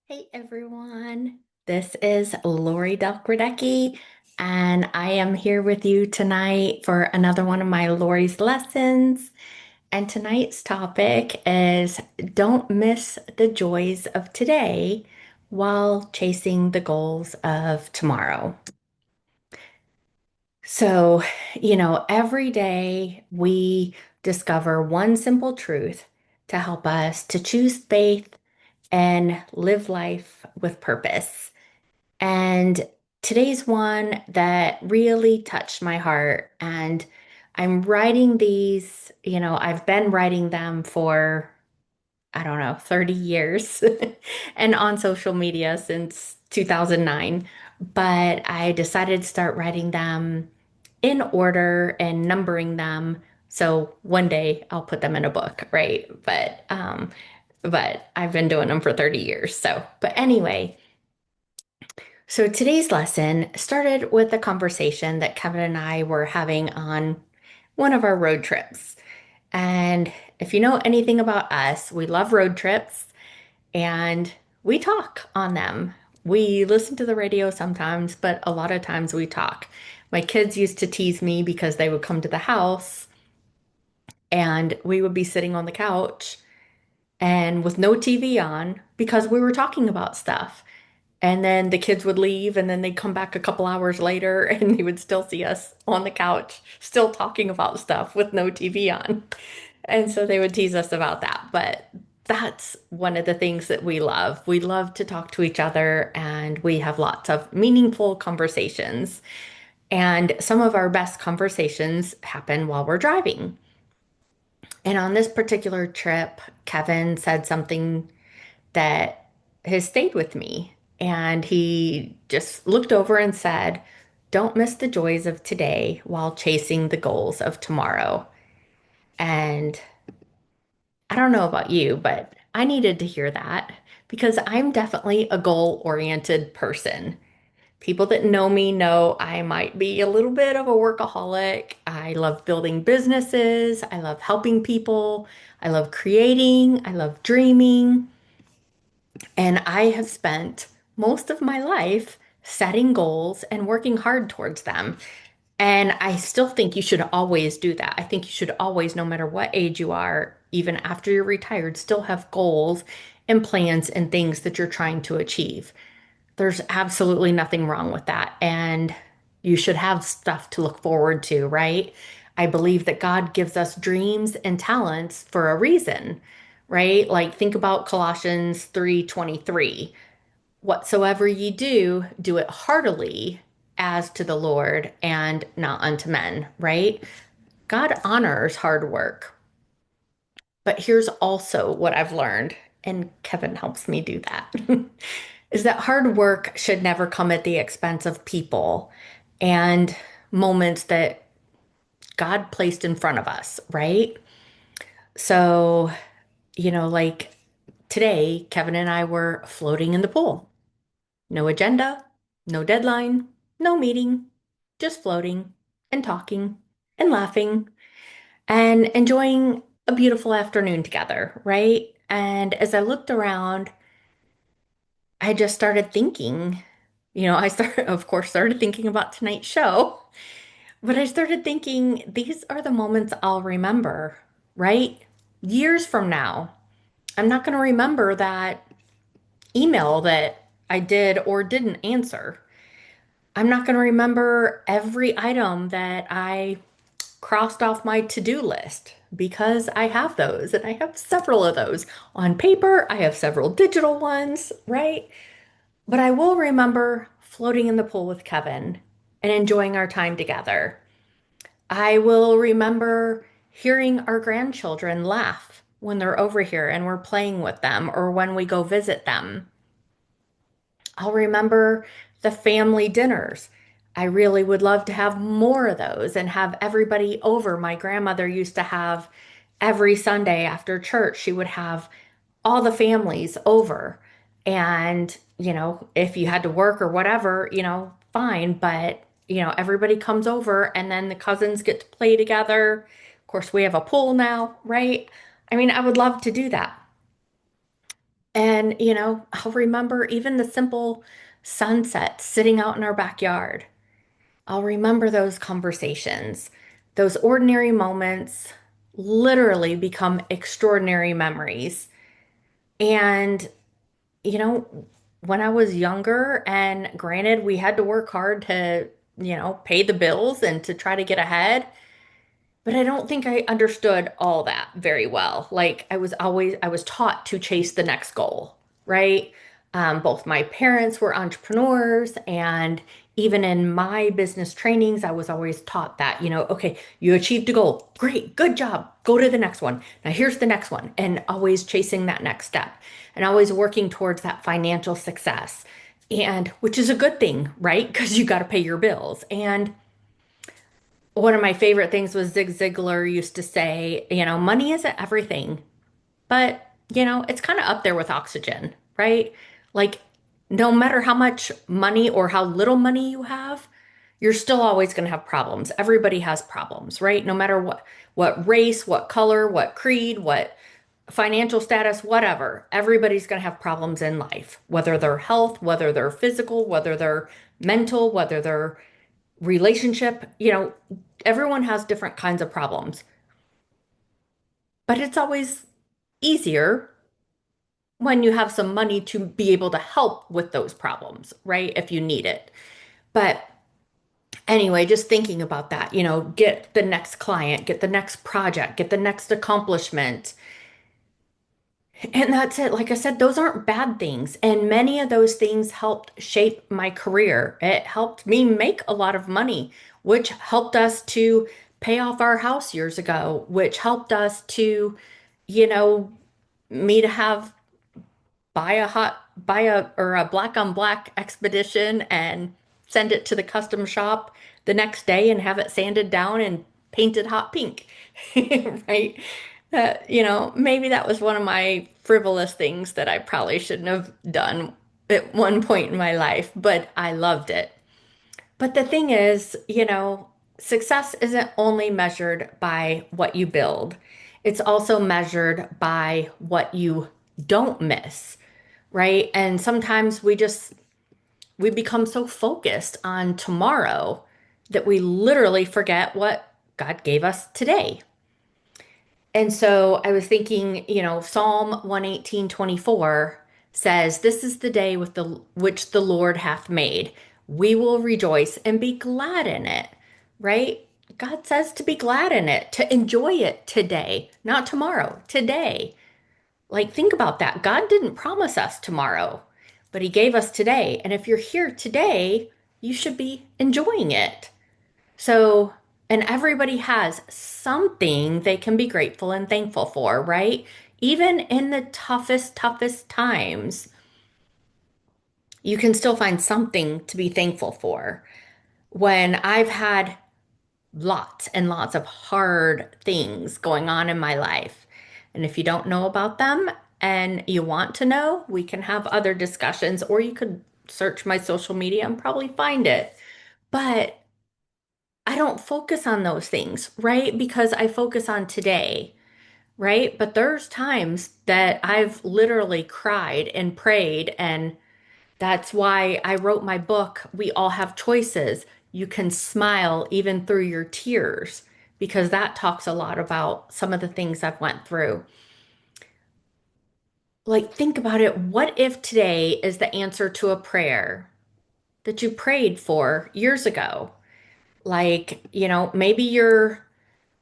Hey everyone, this is Laurie Delk Radecki, and I am here with you tonight for another one of my Laurie's lessons. And tonight's topic is don't miss the joys of today while chasing the goals of tomorrow. So, every day we discover one simple truth to help us to choose faith and live life with purpose. And today's one that really touched my heart. And I'm writing these, I've been writing them for, I don't know, 30 years and on social media since 2009. But I decided to start writing them in order and numbering them. So one day I'll put them in a book, right? But I've been doing them for 30 years. But anyway, so today's lesson started with a conversation that Kevin and I were having on one of our road trips. And if you know anything about us, we love road trips and we talk on them. We listen to the radio sometimes, but a lot of times we talk. My kids used to tease me because they would come to the house and we would be sitting on the couch and with no TV on because we were talking about stuff. And then the kids would leave, and then they'd come back a couple hours later, and they would still see us on the couch, still talking about stuff with no TV on. And so they would tease us about that. But that's one of the things that we love. We love to talk to each other, and we have lots of meaningful conversations. And some of our best conversations happen while we're driving. And on this particular trip, Kevin said something that has stayed with me. And he just looked over and said, don't miss the joys of today while chasing the goals of tomorrow. And I don't know about you, but I needed to hear that because I'm definitely a goal-oriented person. People that know me know I might be a little bit of a workaholic. I love building businesses. I love helping people. I love creating. I love dreaming. And I have spent most of my life setting goals and working hard towards them. And I still think you should always do that. I think you should always, no matter what age you are, even after you're retired, still have goals and plans and things that you're trying to achieve. There's absolutely nothing wrong with that. And you should have stuff to look forward to, right? I believe that God gives us dreams and talents for a reason, right? Like think about Colossians 3:23. Whatsoever ye do, do it heartily as to the Lord and not unto men, right? God honors hard work. But here's also what I've learned, and Kevin helps me do that, is that hard work should never come at the expense of people and moments that God placed in front of us, right? So, like today, Kevin and I were floating in the pool. No agenda, no deadline, no meeting, just floating and talking and laughing and enjoying a beautiful afternoon together, right? And as I looked around, I just started thinking, I started, of course, started thinking about tonight's show, but I started thinking these are the moments I'll remember, right? Years from now, I'm not going to remember that email that I did or didn't answer. I'm not going to remember every item that I crossed off my to-do list because I have those and I have several of those on paper. I have several digital ones, right? But I will remember floating in the pool with Kevin and enjoying our time together. I will remember hearing our grandchildren laugh when they're over here and we're playing with them or when we go visit them. I'll remember the family dinners. I really would love to have more of those and have everybody over. My grandmother used to have every Sunday after church, she would have all the families over. And, if you had to work or whatever, fine. But, everybody comes over and then the cousins get to play together. Of course, we have a pool now, right? I mean, I would love to do that. And, I'll remember even the simple sunset sitting out in our backyard. I'll remember those conversations. Those ordinary moments literally become extraordinary memories. And, you know, when I was younger, and granted, we had to work hard to, pay the bills and to try to get ahead. But I don't think I understood all that very well. Like I was taught to chase the next goal, right? Both my parents were entrepreneurs, and even in my business trainings, I was always taught that, okay, you achieved a goal. Great, good job. Go to the next one. Now here's the next one. And always chasing that next step and always working towards that financial success. And which is a good thing, right? Because you got to pay your bills. And one of my favorite things was Zig Ziglar used to say, money isn't everything, but, it's kind of up there with oxygen, right? Like, no matter how much money or how little money you have, you're still always going to have problems. Everybody has problems, right? No matter what race, what color, what creed, what financial status, whatever, everybody's going to have problems in life, whether they're health, whether they're physical, whether they're mental, whether they're relationship, everyone has different kinds of problems, but it's always easier when you have some money to be able to help with those problems, right? If you need it. But anyway, just thinking about that, get the next client, get the next project, get the next accomplishment. And that's it. Like I said, those aren't bad things. And many of those things helped shape my career. It helped me make a lot of money, which helped us to pay off our house years ago, which helped us to, you know, me to have buy a or a black on black expedition and send it to the custom shop the next day and have it sanded down and painted hot pink. Right? Maybe that was one of my frivolous things that I probably shouldn't have done at one point in my life, but I loved it. But the thing is, success isn't only measured by what you build. It's also measured by what you don't miss, right? And sometimes we become so focused on tomorrow that we literally forget what God gave us today. And so I was thinking, Psalm 118:24 says, "This is the day with the which the Lord hath made. We will rejoice and be glad in it." Right? God says to be glad in it, to enjoy it today, not tomorrow, today. Like, think about that. God didn't promise us tomorrow, but He gave us today. And if you're here today, you should be enjoying it. So, and everybody has something they can be grateful and thankful for, right? Even in the toughest times, you can still find something to be thankful for. When I've had lots and lots of hard things going on in my life. And if you don't know about them and you want to know, we can have other discussions, or you could search my social media and probably find it. But I don't focus on those things, right? Because I focus on today, right? But there's times that I've literally cried and prayed, and that's why I wrote my book, We All Have Choices. You can smile even through your tears, because that talks a lot about some of the things I've went through. Like, think about it. What if today is the answer to a prayer that you prayed for years ago? Like, maybe you're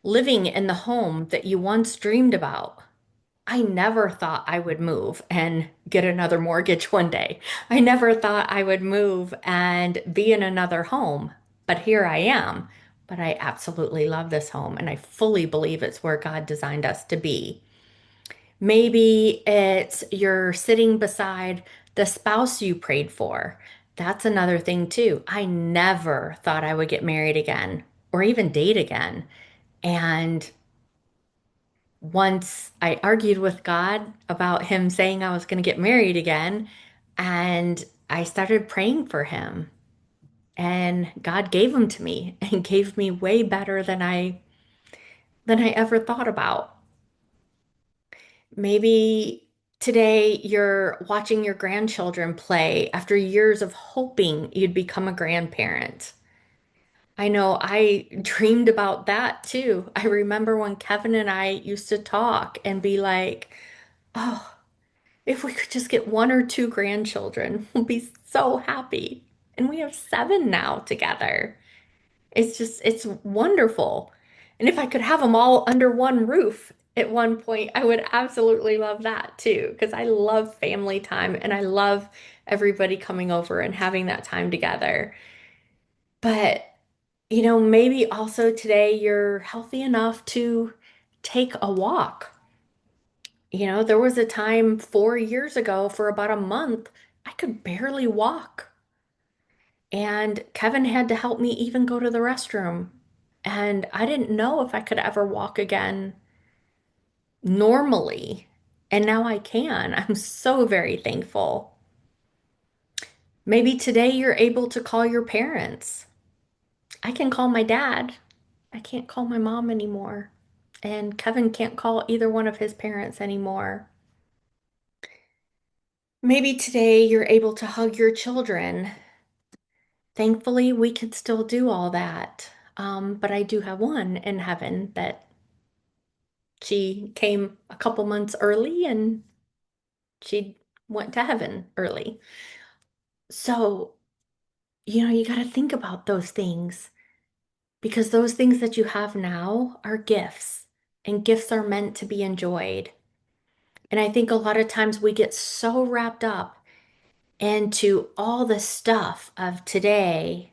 living in the home that you once dreamed about. I never thought I would move and get another mortgage one day. I never thought I would move and be in another home, but here I am. But I absolutely love this home, and I fully believe it's where God designed us to be. Maybe it's you're sitting beside the spouse you prayed for. That's another thing too. I never thought I would get married again or even date again. And once I argued with God about Him saying I was going to get married again, and I started praying for him, and God gave him to me and gave me way better than I ever thought about. Maybe Today, you're watching your grandchildren play after years of hoping you'd become a grandparent. I know I dreamed about that too. I remember when Kevin and I used to talk and be like, oh, if we could just get one or two grandchildren, we'll be so happy. And we have seven now together. It's wonderful. And if I could have them all under one roof at one point, I would absolutely love that too, because I love family time and I love everybody coming over and having that time together. But, maybe also today you're healthy enough to take a walk. There was a time 4 years ago for about a month, I could barely walk. And Kevin had to help me even go to the restroom. And I didn't know if I could ever walk again normally. And now I can. I'm so very thankful. Maybe today you're able to call your parents. I can call my dad. I can't call my mom anymore. And Kevin can't call either one of his parents anymore. Maybe today you're able to hug your children. Thankfully, we can still do all that. But I do have one in heaven that she came a couple months early and she went to heaven early. So, you got to think about those things because those things that you have now are gifts and gifts are meant to be enjoyed. And I think a lot of times we get so wrapped up into all the stuff of today,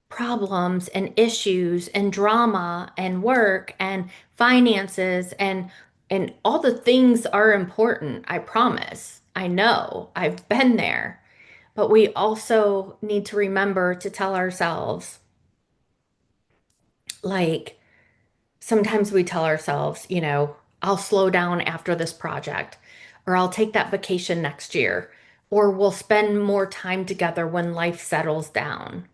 problems and issues and drama and work and finances and all the things are important, I promise. I know. I've been there. But we also need to remember to tell ourselves, like, sometimes we tell ourselves, I'll slow down after this project, or I'll take that vacation next year, or we'll spend more time together when life settles down.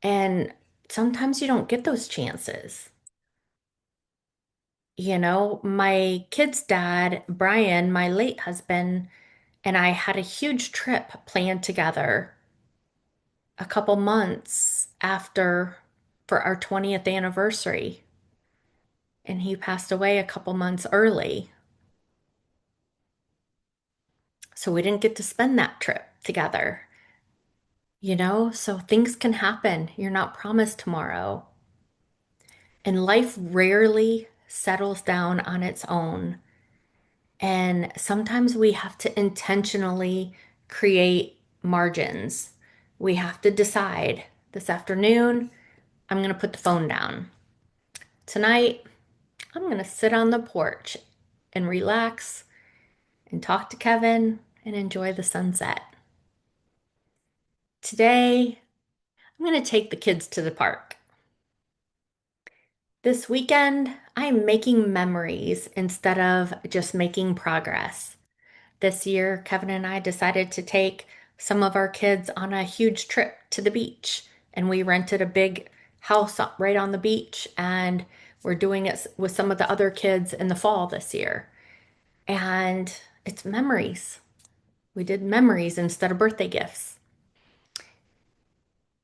And sometimes you don't get those chances. My kid's dad, Brian, my late husband, and I had a huge trip planned together a couple months after for our 20th anniversary. And he passed away a couple months early. So we didn't get to spend that trip together. So things can happen. You're not promised tomorrow. And life rarely settles down on its own. And sometimes we have to intentionally create margins. We have to decide this afternoon, I'm going to put the phone down. Tonight, I'm going to sit on the porch and relax and talk to Kevin and enjoy the sunset. Today, I'm going to take the kids to the park. This weekend, I'm making memories instead of just making progress. This year, Kevin and I decided to take some of our kids on a huge trip to the beach, and we rented a big house right on the beach, and we're doing it with some of the other kids in the fall this year. And it's memories. We did memories instead of birthday gifts.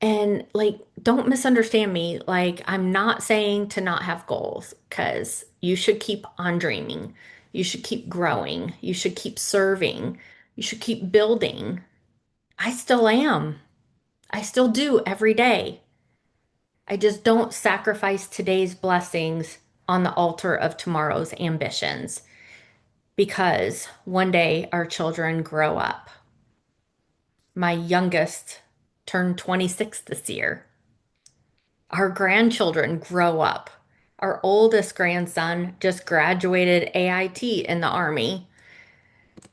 And like, don't misunderstand me. Like, I'm not saying to not have goals because you should keep on dreaming. You should keep growing. You should keep serving. You should keep building. I still am. I still do every day. I just don't sacrifice today's blessings on the altar of tomorrow's ambitions because one day our children grow up. My youngest turned 26 this year. Our grandchildren grow up. Our oldest grandson just graduated AIT in the Army,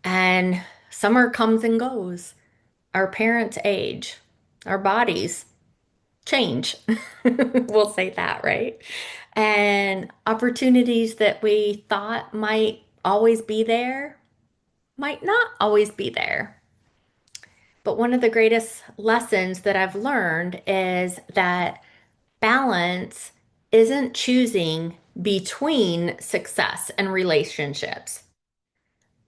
and summer comes and goes. Our parents age, our bodies change. We'll say that, right? And opportunities that we thought might always be there might not always be there. But one of the greatest lessons that I've learned is that balance isn't choosing between success and relationships.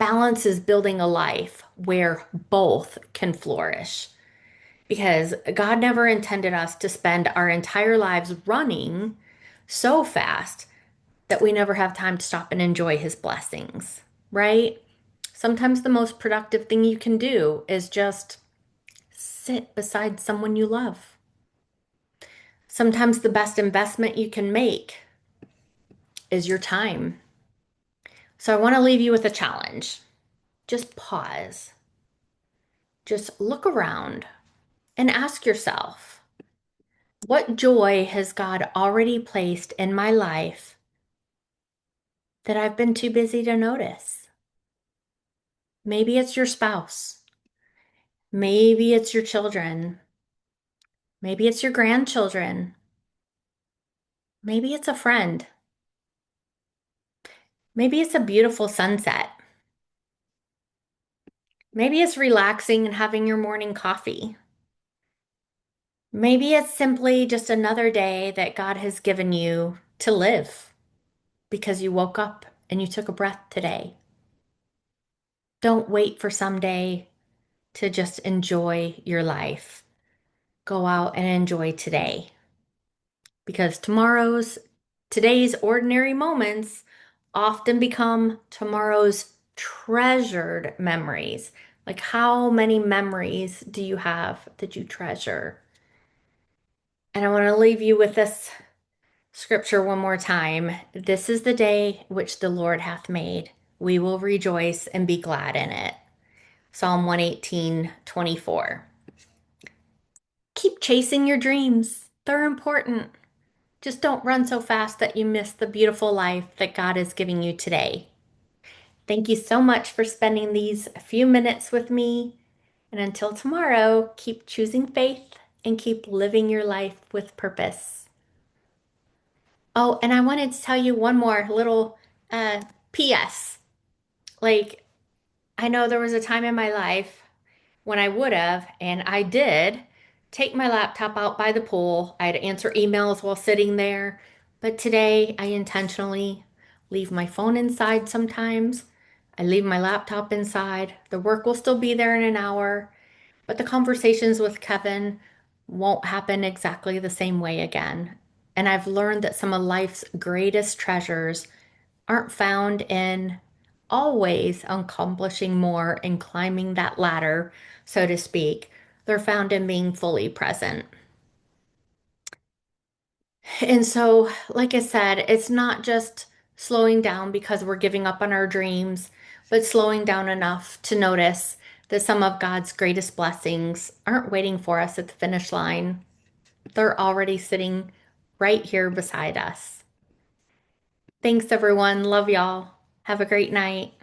Balance is building a life where both can flourish because God never intended us to spend our entire lives running so fast that we never have time to stop and enjoy his blessings, right? Sometimes the most productive thing you can do is just sit beside someone you love. Sometimes the best investment you can make is your time. So I want to leave you with a challenge. Just pause. Just look around and ask yourself, what joy has God already placed in my life that I've been too busy to notice? Maybe it's your spouse. Maybe it's your children. Maybe it's your grandchildren. Maybe it's a friend. Maybe it's a beautiful sunset. Maybe it's relaxing and having your morning coffee. Maybe it's simply just another day that God has given you to live because you woke up and you took a breath today. Don't wait for someday to just enjoy your life. Go out and enjoy today because today's ordinary moments often become tomorrow's treasured memories. Like, how many memories do you have that you treasure? And I want to leave you with this scripture one more time. This is the day which the Lord hath made. We will rejoice and be glad in it. Psalm 118:24. Keep chasing your dreams. They're important. Just don't run so fast that you miss the beautiful life that God is giving you today. Thank you so much for spending these few minutes with me. And until tomorrow, keep choosing faith and keep living your life with purpose. Oh, and I wanted to tell you one more little uh, PS. Like, I know there was a time in my life when I would have, and I did, take my laptop out by the pool. I'd answer emails while sitting there. But today, I intentionally leave my phone inside sometimes. I leave my laptop inside. The work will still be there in an hour, but the conversations with Kevin won't happen exactly the same way again. And I've learned that some of life's greatest treasures aren't found in always accomplishing more and climbing that ladder, so to speak. They're found in being fully present. And so, like I said, it's not just slowing down because we're giving up on our dreams, but slowing down enough to notice that some of God's greatest blessings aren't waiting for us at the finish line. They're already sitting right here beside us. Thanks, everyone. Love y'all. Have a great night.